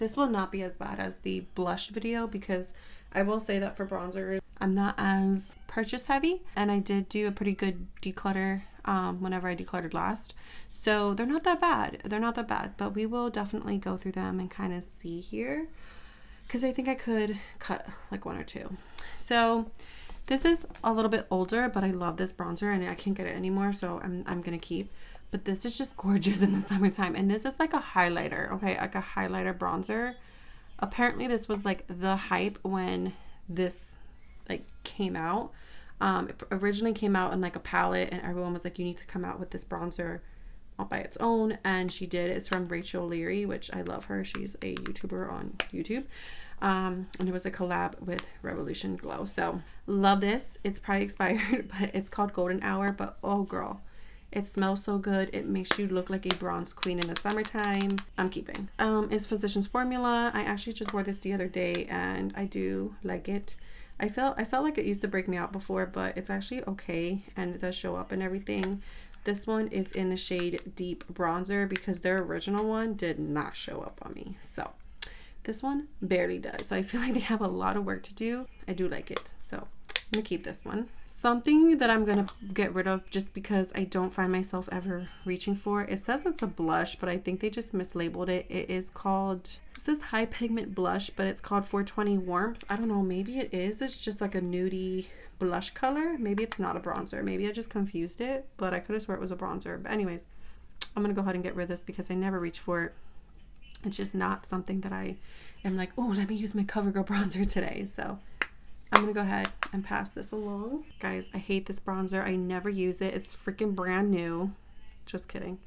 This will not be as bad as the blush video, because I will say that for bronzers, I'm not as purchase heavy, and I did do a pretty good declutter whenever I decluttered last. So they're not that bad. They're not that bad, but we will definitely go through them and kind of see here, because I think I could cut like one or two. So this is a little bit older, but I love this bronzer and I can't get it anymore, so I'm gonna keep. But this is just gorgeous in the summertime, and this is like a highlighter, okay, like a highlighter bronzer. Apparently this was like the hype when this like came out. It originally came out in like a palette, and everyone was like, you need to come out with this bronzer all by its own, and she did. It's from Rachel Leary, which I love her. She's a YouTuber on YouTube. And it was a collab with Revolution Glow. So love this. It's probably expired, but it's called Golden Hour. But oh girl, it smells so good. It makes you look like a bronze queen in the summertime. I'm keeping. It's Physicians Formula. I actually just wore this the other day and I do like it. I felt like it used to break me out before, but it's actually okay, and it does show up and everything. This one is in the shade Deep Bronzer, because their original one did not show up on me. So this one barely does. So I feel like they have a lot of work to do. I do like it. So I'm gonna keep this one. Something that I'm gonna get rid of just because I don't find myself ever reaching for. It says it's a blush, but I think they just mislabeled it. It is called, it says high pigment blush, but it's called 420 Warmth. I don't know, maybe it is. It's just like a nudie blush color. Maybe it's not a bronzer. Maybe I just confused it, but I could have swore it was a bronzer. But anyways, I'm gonna go ahead and get rid of this because I never reach for it. It's just not something that I am like, oh, let me use my CoverGirl bronzer today. So I'm gonna go ahead and pass this along. Guys, I hate this bronzer. I never use it. It's freaking brand new. Just kidding.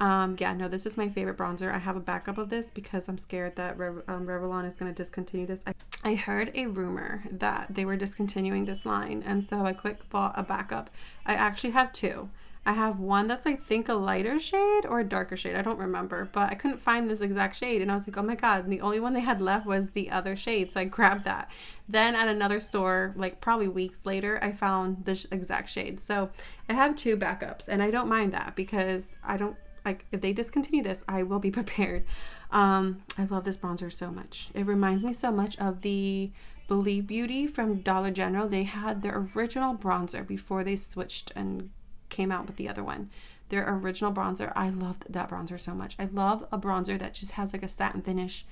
Yeah, no, this is my favorite bronzer. I have a backup of this because I'm scared that Revlon is gonna discontinue this. I heard a rumor that they were discontinuing this line, and so I quick bought a backup. I actually have two. I have one that's, I think, a lighter shade or a darker shade. I don't remember, but I couldn't find this exact shade. And I was like, oh my God. And the only one they had left was the other shade. So I grabbed that. Then at another store, like probably weeks later, I found this exact shade. So I have two backups, and I don't mind that because I don't, like, if they discontinue this, I will be prepared. I love this bronzer so much. It reminds me so much of the Believe Beauty from Dollar General. They had their original bronzer before they switched and came out with the other one. Their original bronzer, I loved that bronzer so much. I love a bronzer that just has like a satin finish.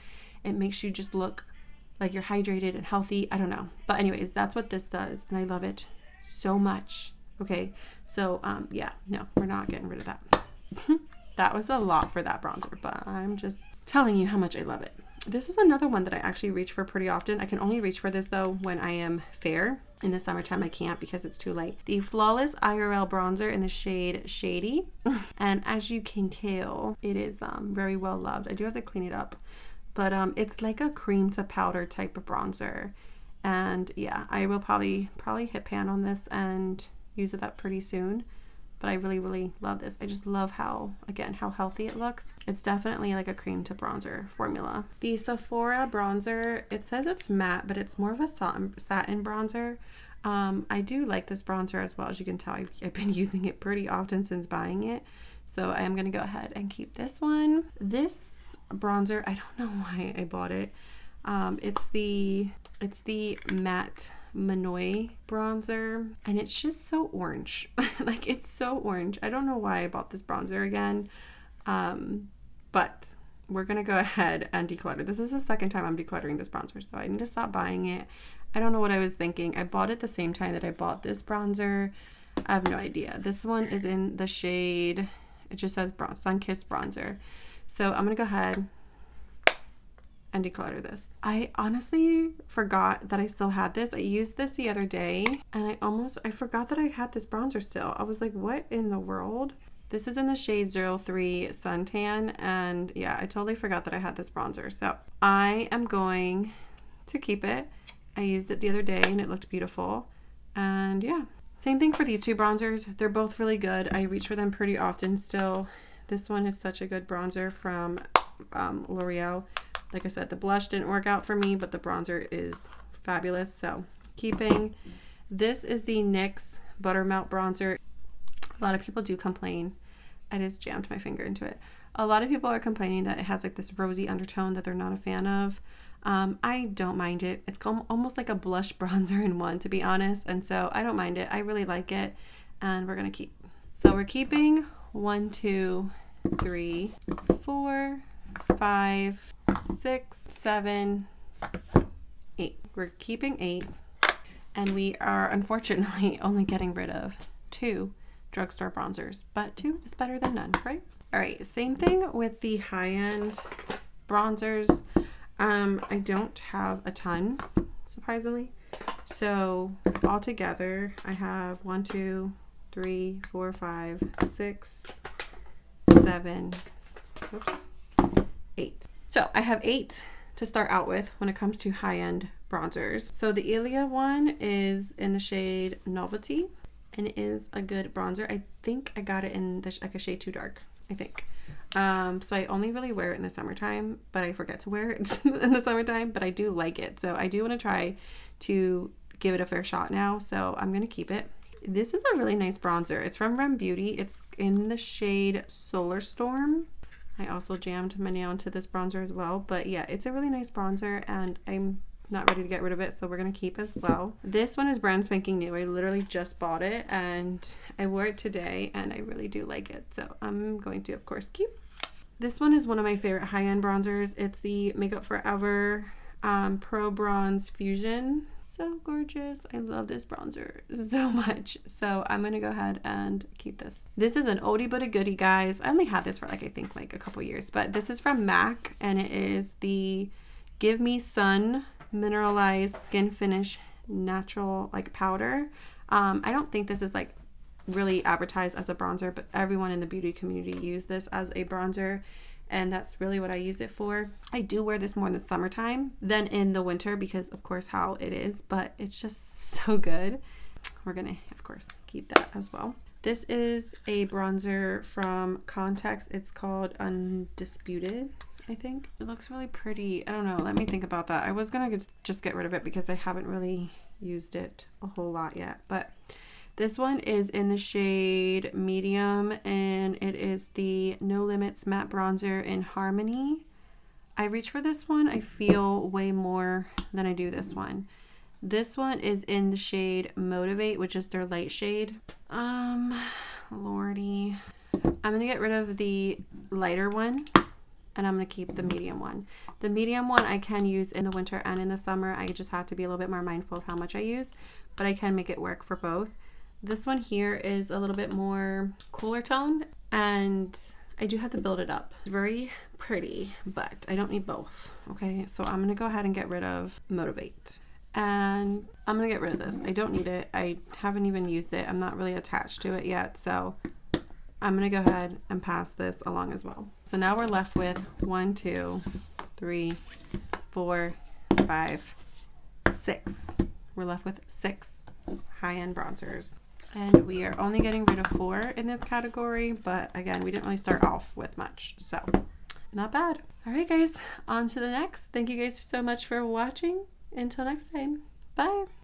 It makes you just look like you're hydrated and healthy. I don't know, but anyways, that's what this does, and I love it so much. Okay, so yeah, no, we're not getting rid of that. That was a lot for that bronzer, but I'm just telling you how much I love it. This is another one that I actually reach for pretty often. I can only reach for this though when I am fair. In the summertime I can't because it's too light. The Flawless IRL bronzer in the shade Shady. And as you can tell, it is very well loved. I do have to clean it up, but it's like a cream to powder type of bronzer. And yeah, I will probably hit pan on this and use it up pretty soon. But I really love this. I just love how, again, how healthy it looks. It's definitely like a cream to bronzer formula. The Sephora bronzer, it says it's matte, but it's more of a satin bronzer. I do like this bronzer as well. As you can tell, I've been using it pretty often since buying it. So I am going to go ahead and keep this one. This bronzer, I don't know why I bought it. It's the matte Manoy bronzer, and it's just so orange. Like, it's so orange. I don't know why I bought this bronzer again, but we're gonna go ahead and declutter. This is the second time I'm decluttering this bronzer, so I need to stop buying it. I don't know what I was thinking. I bought it the same time that I bought this bronzer. I have no idea. This one is in the shade, it just says Sun-Kissed Bronzer. So I'm gonna go ahead and declutter this. I honestly forgot that I still had this. I used this the other day, and I forgot that I had this bronzer still. I was like, what in the world? This is in the shade 03 Suntan, and yeah, I totally forgot that I had this bronzer. So I am going to keep it. I used it the other day and it looked beautiful. And yeah, same thing for these two bronzers. They're both really good. I reach for them pretty often still. This one is such a good bronzer from L'Oreal. Like I said, the blush didn't work out for me, but the bronzer is fabulous. So keeping. This is the NYX Buttermelt bronzer. A lot of people do complain. I just jammed my finger into it. A lot of people are complaining that it has like this rosy undertone that they're not a fan of. I don't mind it. It's almost like a blush bronzer in one, to be honest. And so I don't mind it. I really like it. And we're going to keep. So we're keeping 1, 2, 3, 4, 5, 6, 7, 8. We're keeping 8. And we are unfortunately only getting rid of 2 drugstore bronzers. But 2 is better than none, right? All right, same thing with the high-end bronzers. I don't have a ton, surprisingly. So altogether, I have 1, 2, 3, 4, 5, 6, 7, 8. So I have 8 to start out with when it comes to high-end bronzers. So the Ilia one is in the shade Novelty, and it is a good bronzer. I think I got it in like a shade too dark, I think. So I only really wear it in the summertime, but I forget to wear it in the summertime, but I do like it. So I do want to try to give it a fair shot now. So I'm going to keep it. This is a really nice bronzer. It's from Rem Beauty. It's in the shade Solar Storm. I also jammed my nail into this bronzer as well, but yeah, it's a really nice bronzer and I'm not ready to get rid of it, so we're going to keep as well. This one is brand spanking new. I literally just bought it and I wore it today and I really do like it. So I'm going to, of course, keep. This one is one of my favorite high-end bronzers. It's the Makeup Forever Pro Bronze Fusion. So gorgeous. I love this bronzer so much. So I'm going to go ahead and keep this. This is an oldie but a goodie, guys. I only had this for I think a couple years, but this is from MAC and it is the Give Me Sun Mineralized Skin Finish Natural powder. I don't think this is really advertised as a bronzer, but everyone in the beauty community use this as a bronzer, and that's really what I use it for. I do wear this more in the summertime than in the winter because of course how it is, but it's just so good. We're gonna of course keep that as well. This is a bronzer from Context. It's called Undisputed, I think. It looks really pretty. I don't know. Let me think about that. I was gonna just get rid of it because I haven't really used it a whole lot yet. But this one is in the shade Medium and it is the No Limits Matte Bronzer in Harmony. I reach for this one. I feel way more than I do this one. This one is in the shade Motivate, which is their light shade. Lordy. I'm gonna get rid of the lighter one and I'm gonna keep the medium one. The medium one I can use in the winter and in the summer. I just have to be a little bit more mindful of how much I use, but I can make it work for both. This one here is a little bit more cooler tone and I do have to build it up. It's very pretty, but I don't need both, okay? So I'm gonna go ahead and get rid of Motivate. And I'm gonna get rid of this. I don't need it. I haven't even used it. I'm not really attached to it yet, so I'm gonna go ahead and pass this along as well. So now we're left with 1, 2, 3, 4, 5, 6. We're left with 6 high-end bronzers. And we are only getting rid of 4 in this category, but again, we didn't really start off with much, so not bad. All right, guys, on to the next. Thank you guys so much for watching. Until next time, bye.